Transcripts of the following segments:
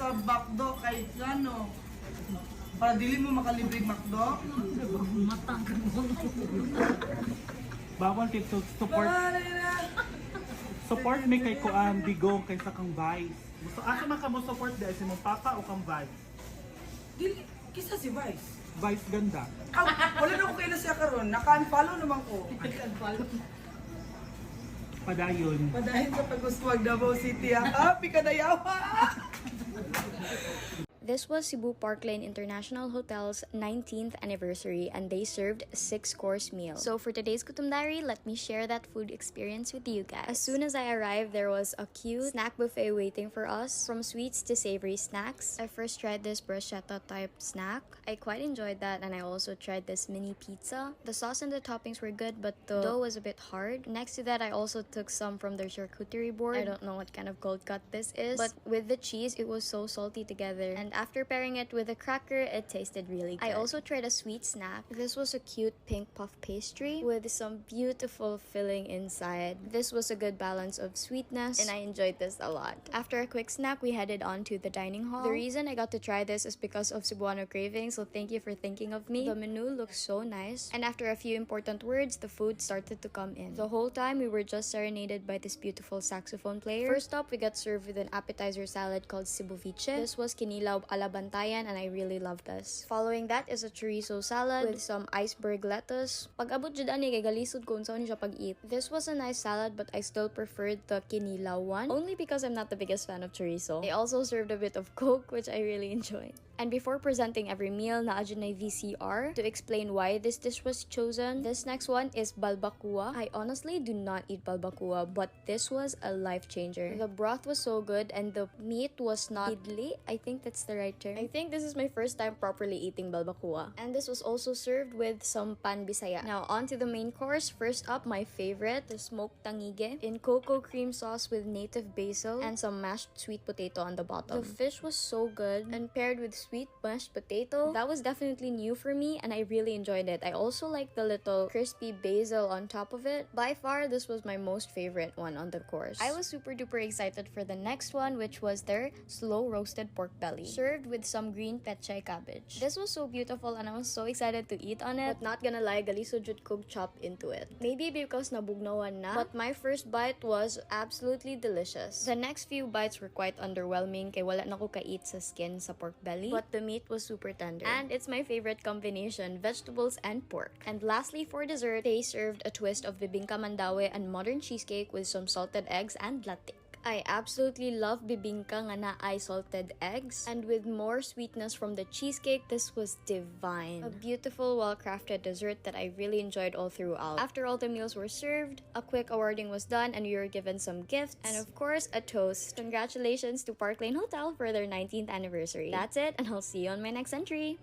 sa McDo kahit ano. Para dili mo makalibreng McDo. Bawal kay support. Support me kay Kuan Digong kaysa kang Vice. Gusto asa man ka mo support dahil si mong papa o kang Vice? Dili, kisa si Vice. Vice ganda. Wala na ko kayo na siya karon. Naka-unfollow naman ko. Padayon. Padahin sa pag-uswag Davao City. Happy ka na yawa! This was Cebu Park Lane International Hotel's 19th anniversary and they served a 6-course meal. So for today's Gutom Diary, let me share that food experience with you guys. As soon as I arrived, there was a cute snack buffet waiting for us, from sweets to savory snacks. I first tried this bruschetta type snack. I quite enjoyed that, and I also tried this mini pizza. The sauce and the toppings were good, but the dough was a bit hard. Next to that, I also took some from their charcuterie board. I don't know what kind of cold cut this is, but with the cheese, it was so salty together, and after pairing it with a cracker, it tasted really good. I also tried a sweet snack. This was a cute pink puff pastry with some beautiful filling inside. This was a good balance of sweetness, and I enjoyed this a lot. After a quick snack, we headed on to the dining hall. The reason I got to try this is because of Cebuano Craving, so thank you for thinking of me. The menu looks so nice, and after a few important words, the food started to come in. The whole time, we were just serenaded by this beautiful saxophone player. First up, we got served with an appetizer salad called Cebuviche. This was kinilaw ala bantayan, and I really love this. Following that is a chorizo salad with some iceberg lettuce. Pag abot jud ani kay galisod ko unsa ni siya pag-eat. This was a nice salad, but I still preferred the kinilaw one, only because I'm not the biggest fan of chorizo. They also served a bit of Coke, which I really enjoyed. And before presenting every meal, naadyo na VCR to explain why this dish was chosen. This next one is balbakua. I honestly do not eat balbakua, but this was a life changer. The broth was so good, and the meat was not idli. I think that's the right term. I think this is my first time properly eating balbakua. And this was also served with some pan bisaya. Now on to the main course. First up, my favorite, the smoked tangige in cocoa cream sauce with native basil and some mashed sweet potato on the bottom. The fish was so good, and paired with sweet mashed potato, that was definitely new for me, and I really enjoyed it. I also like the little crispy basil on top of it. By far, this was my most favorite one on the course. I was super duper excited for the next one, which was their slow roasted pork belly, served with some green pechay cabbage. This was so beautiful, and I was so excited to eat on it, but not gonna lie, galiso jud kog chop into it. Maybe because nabugnawan na, but my first bite was absolutely delicious. The next few bites were quite underwhelming kay wala na ko ka-eat sa skin sa pork belly, but the meat was super tender, and it's my favorite combination, vegetables and pork. And lastly, for dessert, they served a twist of bibingka mandawe and modern cheesecake with some salted eggs and latte. I absolutely love bibingka nga na ay salted eggs, and with more sweetness from the cheesecake, this was divine. A beautiful, well-crafted dessert that I really enjoyed all throughout. After all the meals were served, a quick awarding was done, and we were given some gifts, and of course, a toast. Congratulations to Park Lane Hotel for their 19th anniversary. That's it, and I'll see you on my next entry.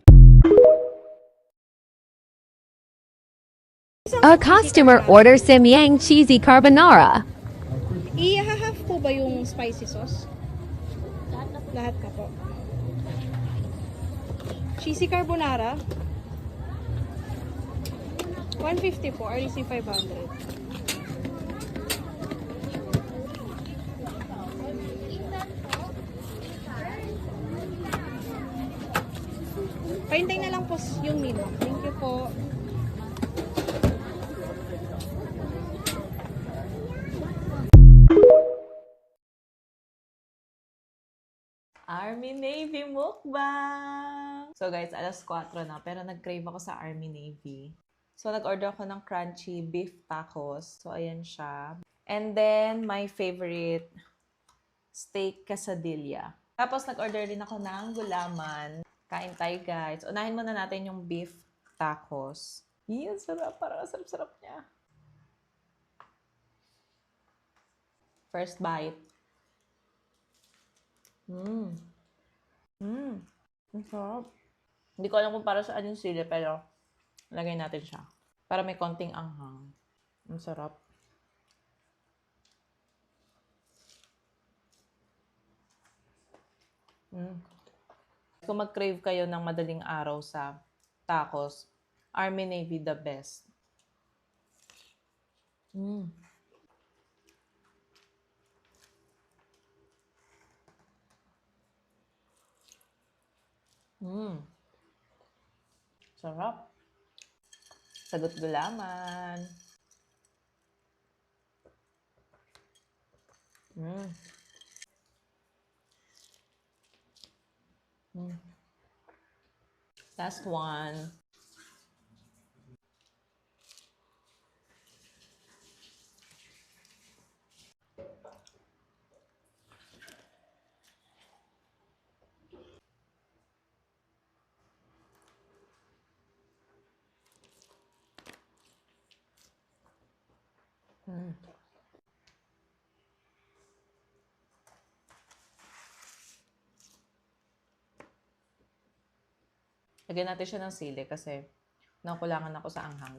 A customer orders Samyang cheesy carbonara. I-half po ba yung spicy sauce? Lahat ka po. Cheesy carbonara. 150 po, RDC 500. Pahintay na lang po yung menu. Thank you po. Army Navy mukbang! So guys, alas 4 na, pero nag-crave ako sa Army Navy. So nag-order ako ng crunchy beef tacos. So ayan siya. And then, my favorite, steak quesadilla. Tapos nag-order din ako ng gulaman. Kain tayo guys. Unahin muna natin yung beef tacos. Yan, sarap. Parang sarap-sarap niya. First bite. Ang sarap. Hindi ko alam kung para saan yung sili, pero lagay natin siya. Para may konting anghang. Ang sarap. Kung mag-crave kayo ng madaling araw sa tacos, Army Navy the best. Sarap. Sagot gulaman. Last one. Lagyan natin siya ng sili kasi nakulangan ako sa anghang.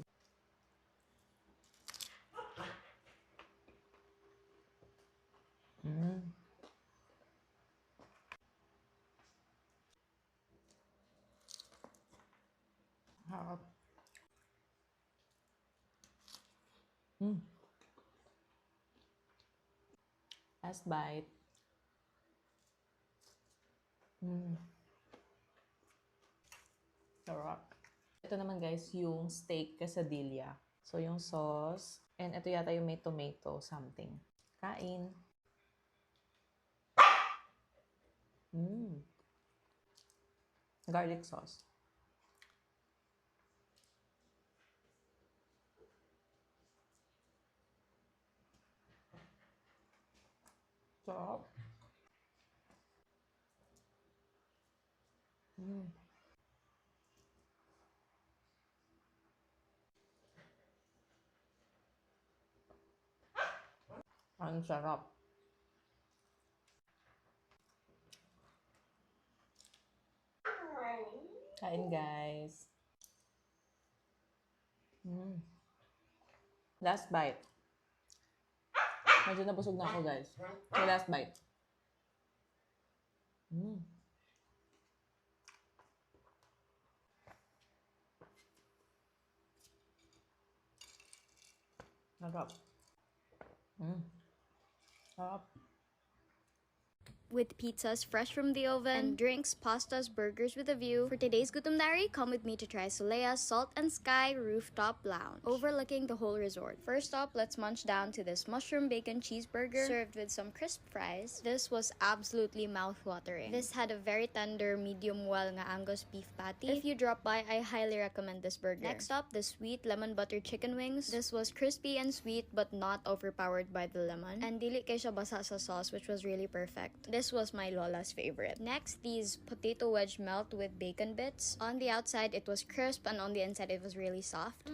Harap. Last bite. Sarap. Ito naman guys, yung steak quesadilla. So yung sauce. And ito yata yung may tomato something. Kain. Garlic sauce. Sarap. Ang sarap. Kain guys. Last bite. Medyo nabusog na ako guys. So last bite. Sarap. Sarap. With pizzas fresh from the oven, and drinks, pastas, burgers with a view. For today's Gutom Diary, come with me to try Solea's Salt and Sky Rooftop Lounge, overlooking the whole resort. First up, let's munch down to this mushroom bacon cheeseburger, served with some crisp fries. This was absolutely mouth-watering. This had a very tender, medium-well nga Angus beef patty. If you drop by, I highly recommend this burger. Next up, the sweet lemon butter chicken wings. This was crispy and sweet, but not overpowered by the lemon. And dili kay siya basa sa sauce, which was really perfect. This was my lola's favorite. Next, these potato wedge melt with bacon bits. On the outside, it was crisp, and on the inside, it was really soft.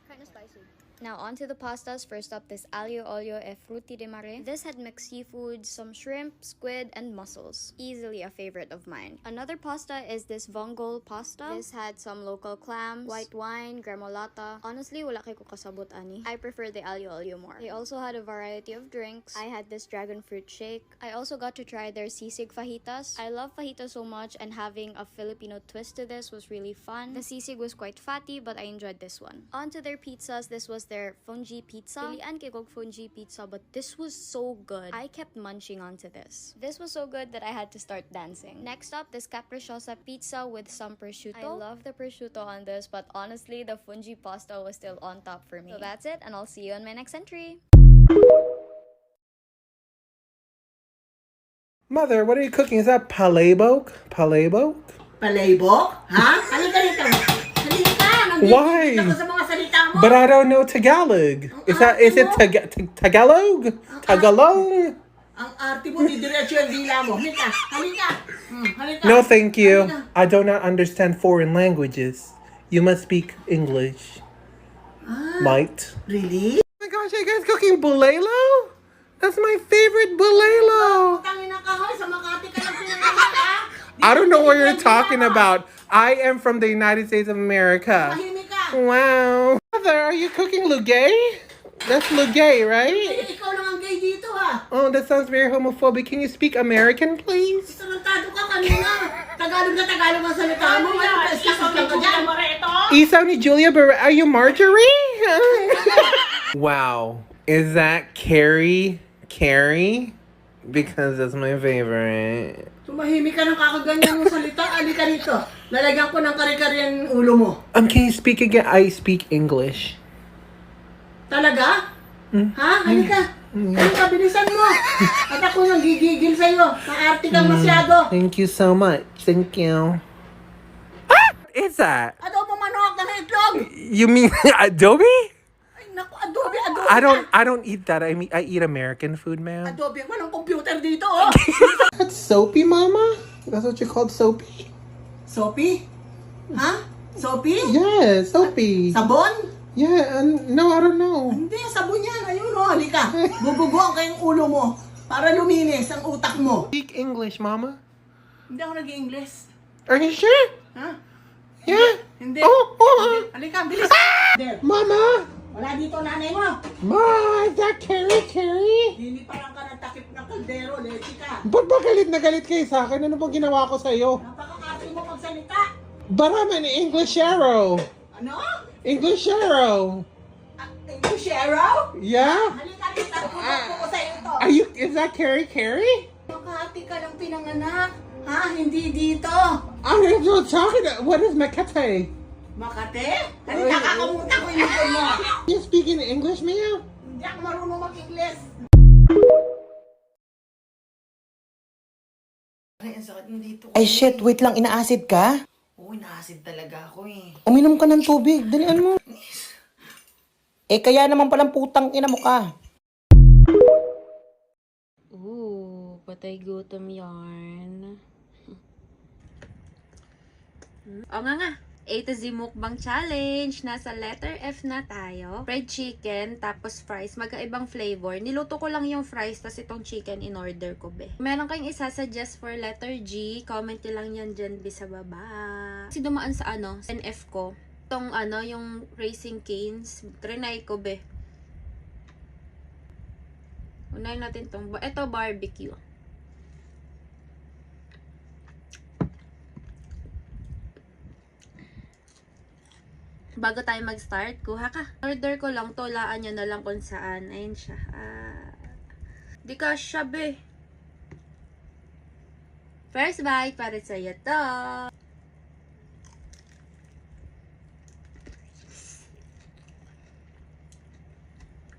Kind of spicy. Now on to the pastas. First up, this aglio olio e frutti di mare. This had mixed seafood, some shrimp, squid, and mussels. Easily a favorite of mine. Another pasta is this vongole pasta. This had some local clams, white wine, gremolata. Honestly, wala kay ko kasabot ani. I prefer the aglio olio more. They also had a variety of drinks. I had this dragon fruit shake. I also got to try their sisig fajitas. I love fajitas so much, and having a Filipino twist to this was really fun. The sisig was quite fatty, but I enjoyed this one. On to their pizzas. This was their fungi pizza. Pilian kay kog fungi pizza, but this was so good. I kept munching onto this. This was so good that I had to start dancing. Next up, this capricciosa pizza with some prosciutto. I love the prosciutto on this, but honestly, the fungi pasta was still on top for me. So that's it, and I'll see you on my next entry. Mother, what are you cooking? Is that palabok? Palabok? Palabok? Ha? Halika rito. Halika! Why? Nandito ako sa mga salita mo. But I don't know Tagalog. Is it Tagalog? Tagalog? Ang arte mo, didiretso yung dila mo. Halika! Halika! Halika! No, thank you. I do not understand foreign languages. You must speak English. Might. Really? Oh my gosh, are you guys cooking bulelo? That's my favorite bulelo. Tangina ka, hoy. Sa Makati ka lang pinangalan, ha? I don't know what you're talking about. I am from the United States of America. Mahimik ka. Wow. Mother, are you cooking lugay? That's lugay, right? Ikaw lang ang gay dito, ha? Oh, that sounds very homophobic. Can you speak American, please? Tarantado ka kanina. Tagalog na Tagalog ang salita mo. Ngayon, pa-iskas ka dyan. Isaw ni Julia Are you Marjorie? Wow. Is that Carrie? Because that's my favorite. Tumahimik ka ng kakaganyan mong salita. Alika rito. Lalagyan ko ng kare-kare yung ulo mo. Can you speak again? I speak English. Talaga? Ha? Halika. Halika, bilisan mo. At ako nang gigigil sa'yo. Maarte kang masyado. Thank you so much. Thank you. What is that? Adobo manok na itlog. You mean adobe? Ay, naku, adobe. I don't eat that. I eat American food, ma'am. Adobe, walang computer dito, oh. That's soapy, Mama? That's what you called soapy? Soapy? Ha? Soapy? Yeah, soapy. Sabon? Yeah, no, I don't know. Hindi, sabon yan. Ayun, oh. Halika. Bubuguan ka yung ulo mo para luminis ang utak mo. Speak English, Mama. Hindi ako nag-i-English. Are you sure? Ha? Yeah. Hindi. Oh. Halika, bilis. There. Mama! Wala dito nanay mo. Ma, is that Carrie? Hindi pa lang ka nagtakip ng kaldero. Lechi ka. Ba't ba galit na galit kayo sa akin? Ano bang ginawa ko sa'yo? Napakakati mo magsalita. But I'm an English arrow. Ano? English arrow. English arrow? Yeah? Halika rito. Pupunta ko sa'yo ito. Is that Carrie? Makati ka lang pinanganak. Ha? Hindi dito. I'm not talking. What is Makate? Makate? Halika, kakamutan ko yung ito mo. You speaking English, ma'am? Hindi ako marunong mag-Ingles. Ay, ang sakit mo dito. Ay shit, wait lang, inaasid ka? Oo, naasid talaga ako eh. Uminom ka ng tubig, dalian mo. Eh kaya naman palang putang ina mo ka. Ooh, patay gutom yarn. O nga. A to Z mukbang challenge. Nasa letter F na tayo. Fried chicken, tapos fries. Magkaibang flavor. Niluto ko lang yung fries, tapos itong chicken in order ko, be. Meron kayong isa-suggest for letter G, comment nyo lang yan dyan, be, sa baba. Kasi dumaan sa NF ko. Itong yung Racing Canes. Trinay ko, be. Unahin natin itong, ito barbecue. Bago tayo mag-start, kuha ka. Order ko lang, tulaan nyo na lang kung saan. Ayun siya. Di ka siya, be. First bite, para sa'yo to.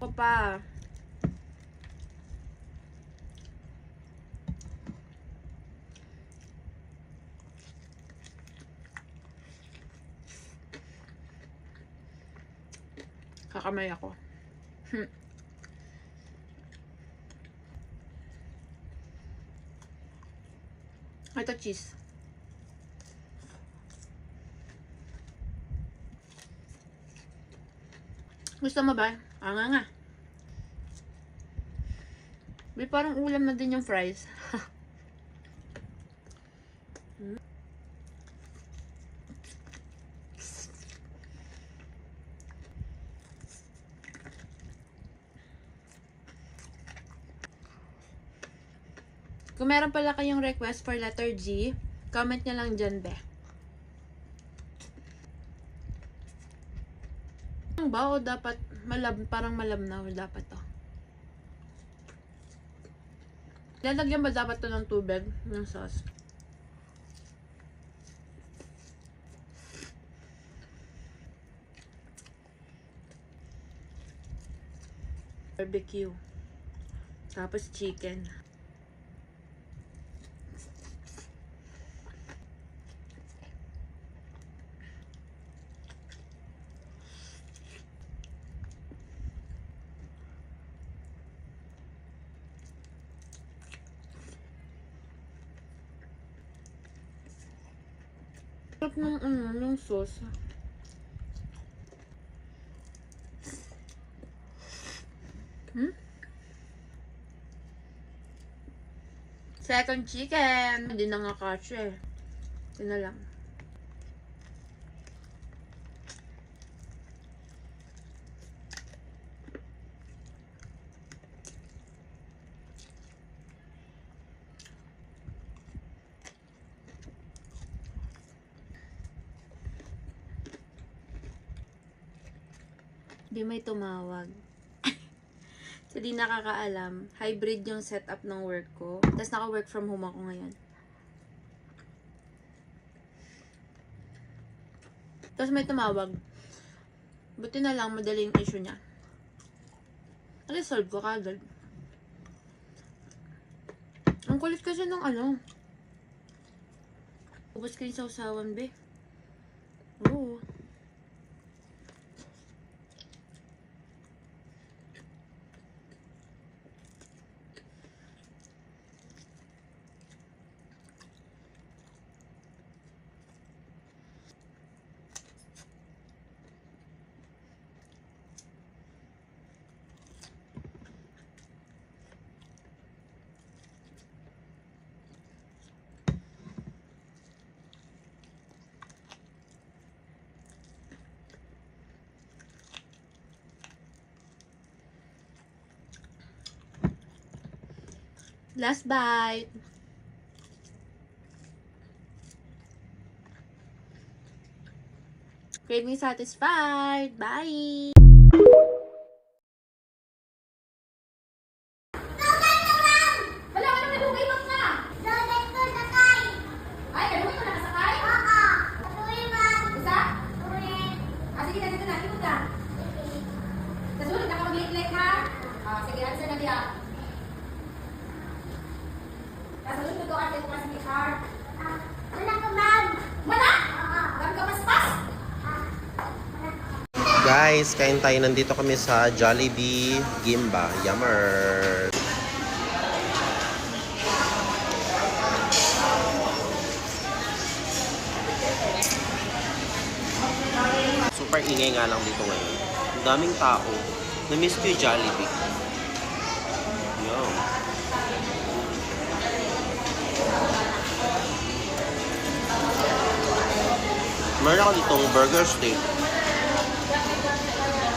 Ako pa. Kakamay ako. Ito cheese. Gusto mo ba? Nga. May parang ulam na din yung fries. Kung meron pala kayong request for letter G, comment nyo lang dyan, be. Ano ba? O dapat parang malabnaw dapat to. Lalagyan ba dapat to ng tubig? Ng sauce? Barbecue. Tapos chicken. Sarap ng sauce. Second chicken. Hindi na nga kasya eh. Ito na lang. Di may tumawag. Sa di nakakaalam, hybrid yung setup ng work ko. Tapos naka-work from home ako ngayon. Tapos may tumawag. Buti na lang madali yung issue niya. Resolve ko kagad. Ang kulit kasi nung ano. Ubus ko yung sausawan, be. Oo. Last bite. Craving satisfied. Bye! Guys, kain tayo. Nandito kami sa Jollibee Gimba. Yummer! Super ingay nga lang dito ngayon. Ang daming tao. Na-miss ko yung Jollibee. Yum! Meron ako ditong burger steak.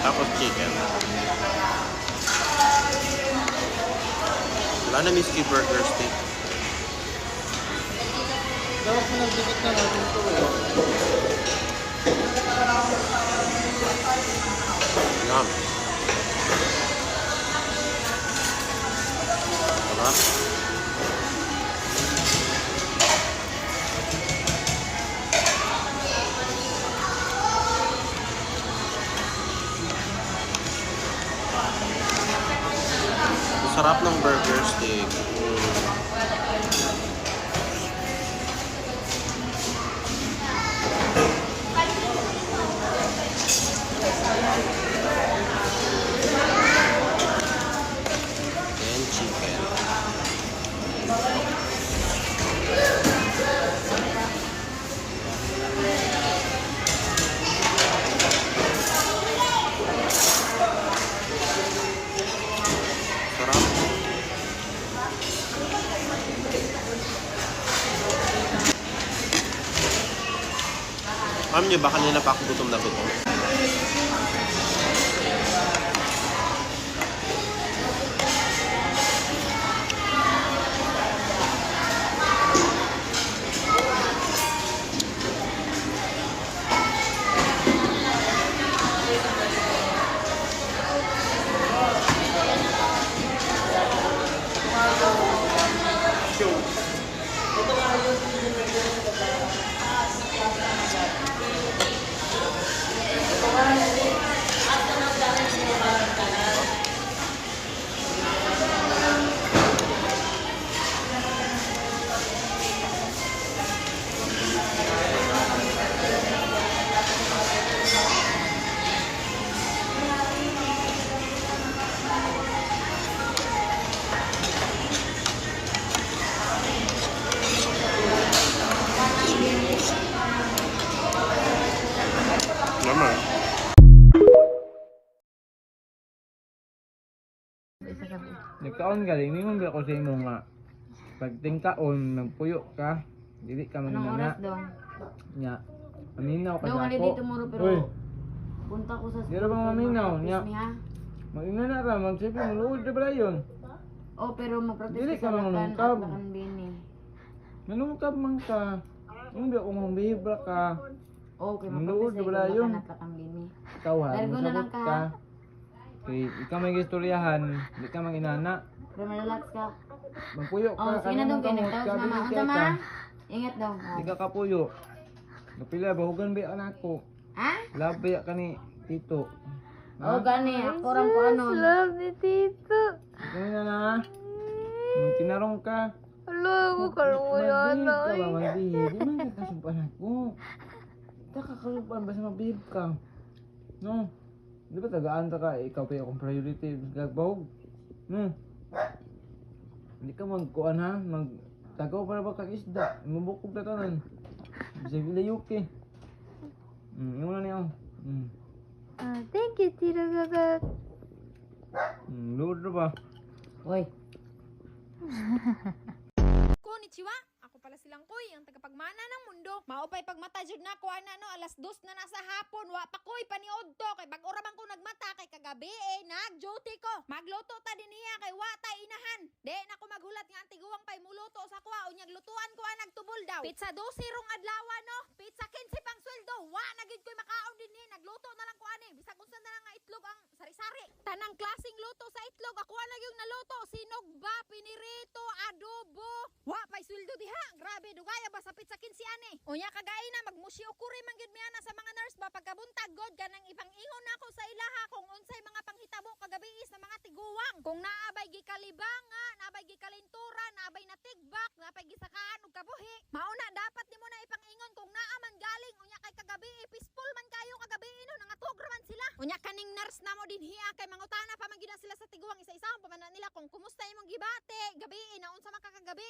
Tapos chicken. Wala na miss yung burger steak. Dapat ko nagdikit na natin ito eh. Yum. Sarap. Sarap ng burger steak. And chicken. Sarap. Alam niyo ba, kanina pa ako gutom na gutom. Naman. Nagkaon ka rin, mingon ba ko sa imo nga pagtingkaon, magpuyo ka, dili ka Anong manginana. oras dong? Nya, aminaw ka Dong, sa ali ako. dito muro pero Uy, punta ko sa di ra ba maminaw? Nya, Excuse me, ha? magingana ka, magsipi, maluod na ba yun? Oh, pero mag-practice Dili ka ka sa lakan at manungkab. lakan bini. Manungkab man ka. Hindi ako mambihibra ka. Okay, Maluod mag-practice na ba ka yun? lakan at lakan bini. Ikaw ha, Largo na lang masabot ka, ka. ha? Kay ikaw may istoryahan, di ka manginana. Pero relax ka. Magpuyo ka, Oh, sige na kanang dong, kay kamot nagtawag ka, si mama. dili Unsa ma? ka. Ingat daw. Di ka kapuyo. Napila, bahugan ba yung anak ko? Ha? Labi ka ni Tito. Oh, gani. Ako ram ko ano. Love ni Tito. Ikaw na na. Tinarong ka. Hello, kalong mo yan. Magbihib ka ba? Magbihib. Di man ka kasumpan ako. Di ka kasumpan basta magbihib ka. No? Di ba tagaan ta ka? Ikaw pa yung akong priority. Gagbahog. No? Hindi ka magkuhan ha? Magtagaw para ba kang isda? Mabukog na tanan. Bisa vilayok eh. Yung na niya. Thank you, Tito Gagat. Load na ba? Oy. Konnichiwa! Ako pala silang Koy, ang tagapagmana ng mundo. Maupay pagmata jud na ko ana no, alas 2 na nasa hapon. Wa pa koy paniod to kay bag ora man ko nagmata kay kagabi nag-duty ko. Magluto ta din niya kay wa ta inahan. Di na ko maghulat nga antiguang pay muluto sa kuha unyag lutuan ko nagtubol daw. Pizza 12 rong adlaw no. Pizza 15 pang sweldo. Wa na gid koy makaon din ni. Nagluto na lang ko ani. Bisag unsa na lang nga itlog ang sari-sari. Tanang klaseng luto sa itlog ako na yung naluto. Sinog ba, pinirito, adobo. Wa pay sweldo diha. Grabe dugaya ba sa pizza 15 ani. Unya kagay na magmusyo kuri man gyud miana sa mga nurse ba pagkabuntag god kanang ipangingon nako sa ilaha kung unsay mga panghitabo kagabi sa mga tiguwang. Kung naabay gikalibanga, naabay gikalinturan, naabay natigbak, naabay gisakaan ug kabuhi. Mauna dapat nimo na ipangingon kung naa man galing unya kay kagabi peaceful man kayo kagabi no nangatog ra man sila. Unya kaning nurse namo dinhiya kay mangutana pa man gyud sila sa tiguwang isa-isahon pamanan nila kung kumusta imong gibate gabi na unsa man kakagabi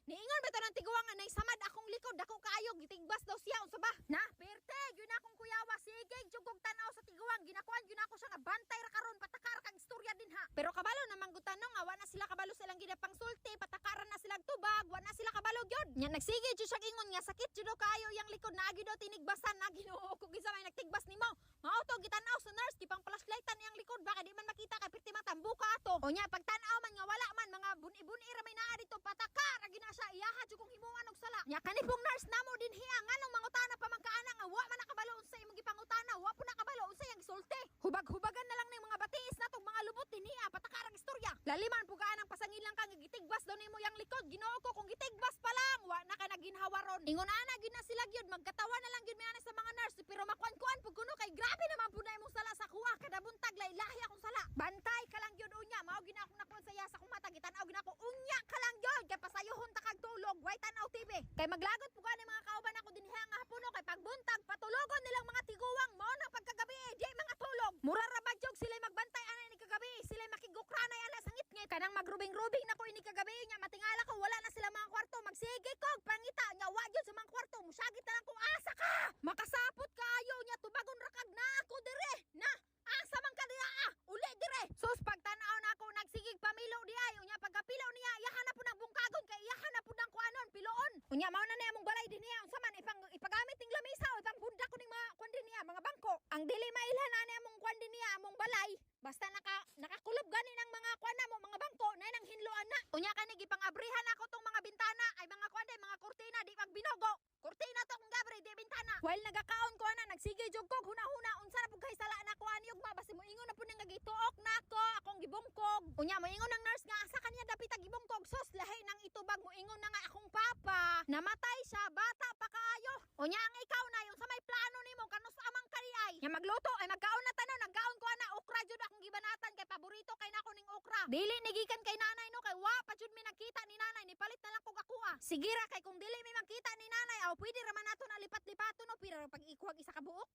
niingon ba to ng tiguwang anay samad akong likod dako kaayo gitigbas daw siya unsa ba na perte gyud na akong kuyawa sige jugog tanaw sa tiguwang ginakuan gyud ako siya nga bantay ra karon patakar kag istorya din ha pero kabalo namang gutanong nga wa na sila kabalo sa ilang ginapang sulti patakaran na sila tubag wa na sila kabalo gyud nya nagsige jud siya ingon nga sakit jud daw kaayo yang likod na gyud daw tinigbasan na Ginoo ko gisa may nagtigbas nimo mao to gitanaw sa nurse gipang flashlightan yang likod baka di man makita kay perti matambuka ato o nya pagtan-aw man nga wala man mga buni-buni ra may naa dito patakar ra gina siya iyaha jud kong himuan og sala nya kanipong nurse namo din hiya nganong mangutana pa man kaana nga wa man nakabalo unsa imong gipangutana wa po nakabalo unsa yang gisulti hubag-hubagan na lang ning mga batiis natong mga lubot din hiya patakar ang istorya laliman po kaanang pasangin lang ka nga gitigbas daw nimo yang likod Ginoo ko kung gitigbas pa lang wa na ka naginhawaron ingon ana gyud na sila gyud magkatawa na lang gyud mi sa mga nurse pero makuan-kuan pug kuno kay grabe naman po na imong sala sa kuha kada buntag lahi akong sala bantay ka lang gyud unya mao gyud akong nakuan sa iya sa akong mata gitan-aw gyud ako unya ka lang gyud kay pasayohon ta kag tulog way tan-aw TV kay maglagot po gani mga kauban ako dinhi nga hapuno kay pagbuntag patulogon nilang mga tiguwang mao nang pagkagabi di mga tulog mura ra ba jog sila magbantay ana ni kagabi sila makigukranay ana sa ngitngit kanang magrubing-rubing na ko ini kagabi nya matingala ko wala na sila mga kwarto magsige kog pangita nya wa gyud sa mga kwarto musagit na lang ko asa ka makasapot kaayo nya tubagon ra kag na ako dire na asa man ka diha uli dire sus pagtan-aw na ako nagsigig pamilo di ay unya pagkapilaw niya iyahan na po ng bungkagon kay iyahan na po ng kuanon piloon unya mao na niya mong balay din niya unsa man ipagamit ning lamisa o ipang bunda ko ning mga kuan din niya mga bangko ang dili mailhan na niya mong kuan din niya among balay basta nakakulob gani ng mga kuan na mo mga bangko nay nang hinluan na unya kani gipang-abrihan ako tong mga bintana ay mga kuan day mga kurtina di pagbinogo kurtina to kung gabre di bintana while nagakaon ko ana nagsige jog kog huna-huna unsa na pud kay sala na ko ani ugma basi mo ingon na pud nga gituok nako akong gibungkog unya mo ingon ng nurse nga asa kanya dapit gibungkog sus lahi nang itubag mo ingon na nga akong papa namatay siya bata pa kaayo unya ang ikaw na yung sa may plano nimo kanus amang kariay nya magluto ay magkaon na tanon nagkaon ko ana okra jud akong gibanatan kay paborito kay nako ning okra dili nigikan kay nanay no kay wa pa jud mi nakita ni nanay ni palit na lang kog ako sige ra kay kung dili mi makita ni nanay aw pwede ra man nato na lipat-lipaton no pira pag ikuhag isa ka buok